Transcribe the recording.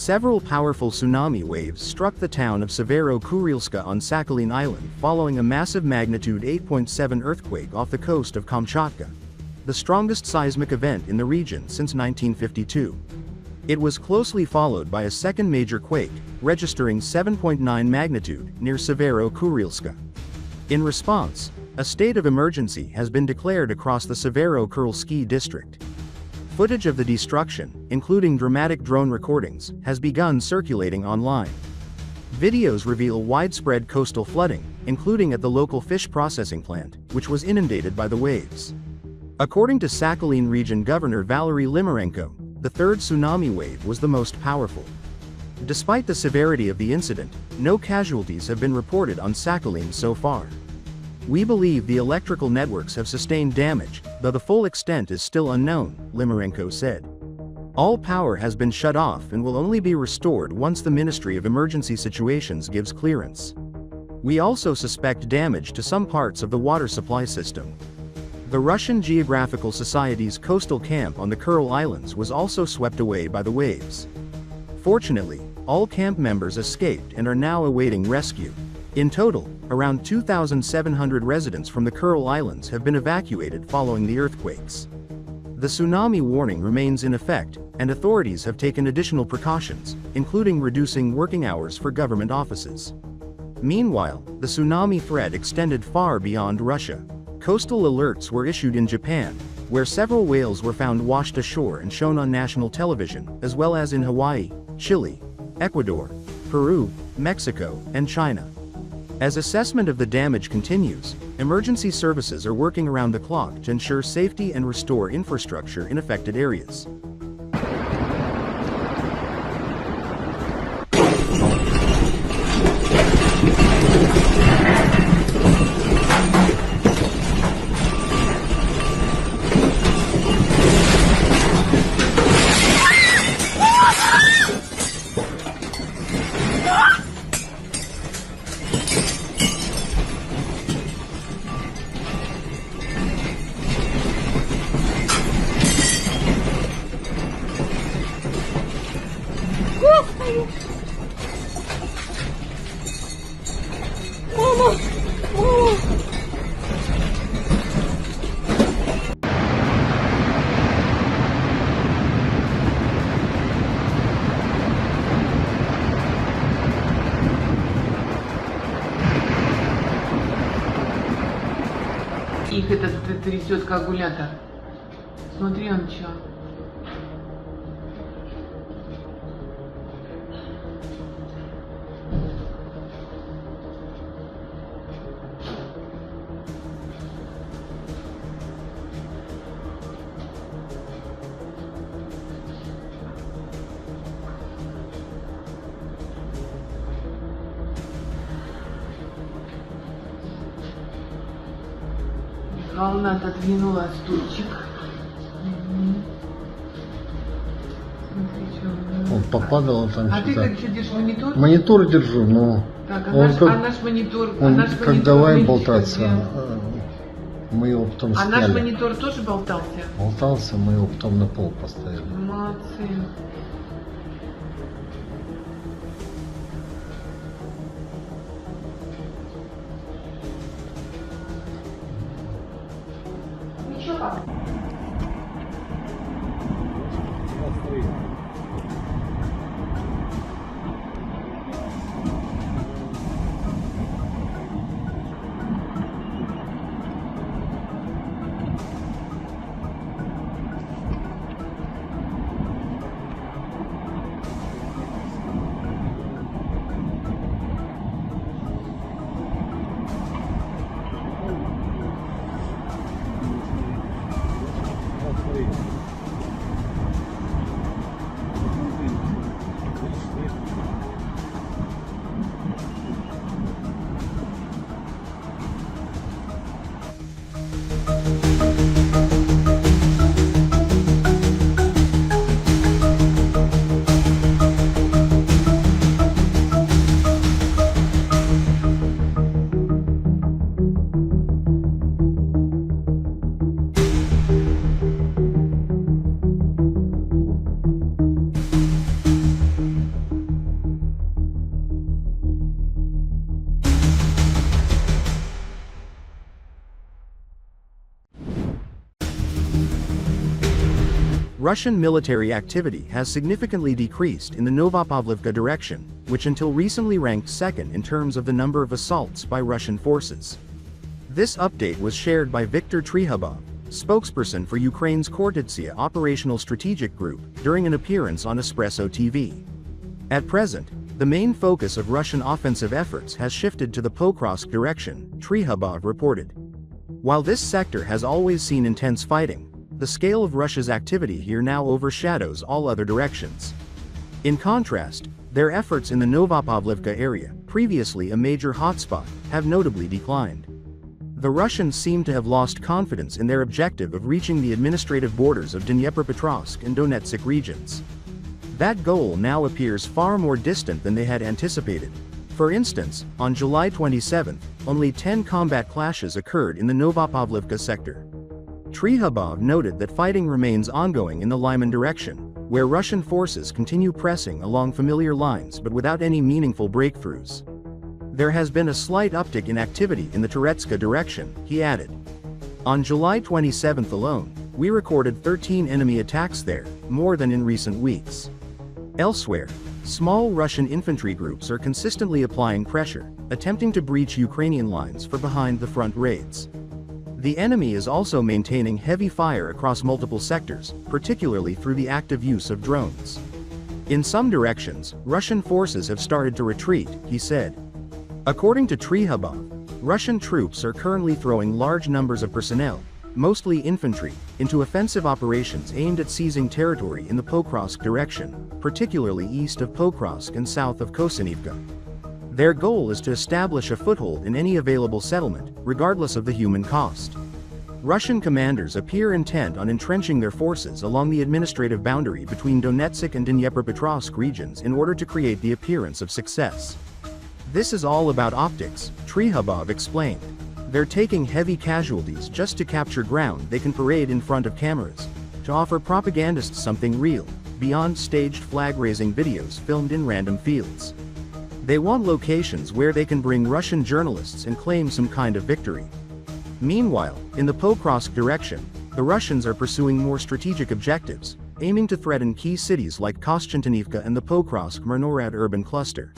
Several powerful tsunami waves struck the town of Severo-Kurilsk on Sakhalin Island following a massive magnitude 8.7 earthquake off the coast of Kamchatka, the strongest seismic event in the region since 1952. It was closely followed by a second major quake, registering 7.9 magnitude near Severo-Kurilsk. In response, a state of emergency has been declared across the Severo-Kurilsky District. Footage of the destruction, including dramatic drone recordings, has begun circulating online. Videos reveal widespread coastal flooding, including at the local fish processing plant, which was inundated by the waves. According to Sakhalin Region Governor Valery Limarenko, the third tsunami wave was the most powerful. Despite the severity of the incident, no casualties have been reported on Sakhalin so far. We believe the electrical networks have sustained damage, though the full extent is still unknown, Limarenko said. All power has been shut off and will only be restored once the Ministry of Emergency Situations gives clearance. We also suspect damage to some parts of the water supply system. The Russian Geographical Society's coastal camp on the Kuril Islands was also swept away by the waves. Fortunately, all camp members escaped and are now awaiting rescue. In total, around 2,700 residents from the Kuril Islands have been evacuated following the earthquakes. The tsunami warning remains in effect, and authorities have taken additional precautions, including reducing working hours for government offices. Meanwhile, the tsunami threat extended far beyond Russia. Coastal alerts were issued in Japan, where several whales were found washed ashore and shown on national television, as well as in Hawaii, Chile, Ecuador, Peru, Mexico, and China. As assessment of the damage continues, emergency services are working around the clock to ensure safety and restore infrastructure in affected areas. Их этот трясет коагулятор. Смотри, он чё. Волна отодвинула стульчик. Он попадал там. А ты как что держишь, монитор? Монитор держу, но так, наш монитор, как давай болтаться, мы его потом сняли. А наш монитор тоже болтался? Болтался, мы его потом на пол поставили. Молодцы. Russian military activity has significantly decreased in the Novopavlovka direction, which until recently ranked second in terms of the number of assaults by Russian forces. This update was shared by Viktor Trihubov, spokesperson for Ukraine's Khortytsia Operational Strategic Group, during an appearance on Espresso TV. At present, the main focus of Russian offensive efforts has shifted to the Pokrovsk direction, Trihubov reported. While this sector has always seen intense fighting, the scale of Russia's activity here now overshadows all other directions. In contrast, their efforts in the Novopavlovka area, previously a major hotspot, have notably declined. The Russians seem to have lost confidence in their objective of reaching the administrative borders of Dnipropetrovsk and Donetsk regions. That goal now appears far more distant than they had anticipated. For instance, on July 27, only 10 combat clashes occurred in the Novopavlovka sector. Trihubov noted that fighting remains ongoing in the Liman direction, where Russian forces continue pressing along familiar lines but without any meaningful breakthroughs. There has been a slight uptick in activity in the Toretska direction, he added. On July 27 alone, we recorded 13 enemy attacks there, more than in recent weeks. Elsewhere, small Russian infantry groups are consistently applying pressure, attempting to breach Ukrainian lines for behind-the-front raids. The enemy is also maintaining heavy fire across multiple sectors, particularly through the active use of drones. In some directions, Russian forces have started to retreat, he said. According to Trihubov, Russian troops are currently throwing large numbers of personnel, mostly infantry, into offensive operations aimed at seizing territory in the Pokrovsk direction, particularly east of Pokrovsk and south of Kosinivka. Their goal is to establish a foothold in any available settlement, regardless of the human cost. Russian commanders appear intent on entrenching their forces along the administrative boundary between Donetsk and Dnipropetrovsk regions in order to create the appearance of success. This is all about optics, Trihubov explained. They're taking heavy casualties just to capture ground they can parade in front of cameras, to offer propagandists something real, beyond staged flag-raising videos filmed in random fields. They want locations where they can bring Russian journalists and claim some kind of victory. Meanwhile, in the Pokrovsk direction, the Russians are pursuing more strategic objectives, aiming to threaten key cities like Kostantinivka and the Pokrovsk-Myrnorad urban cluster.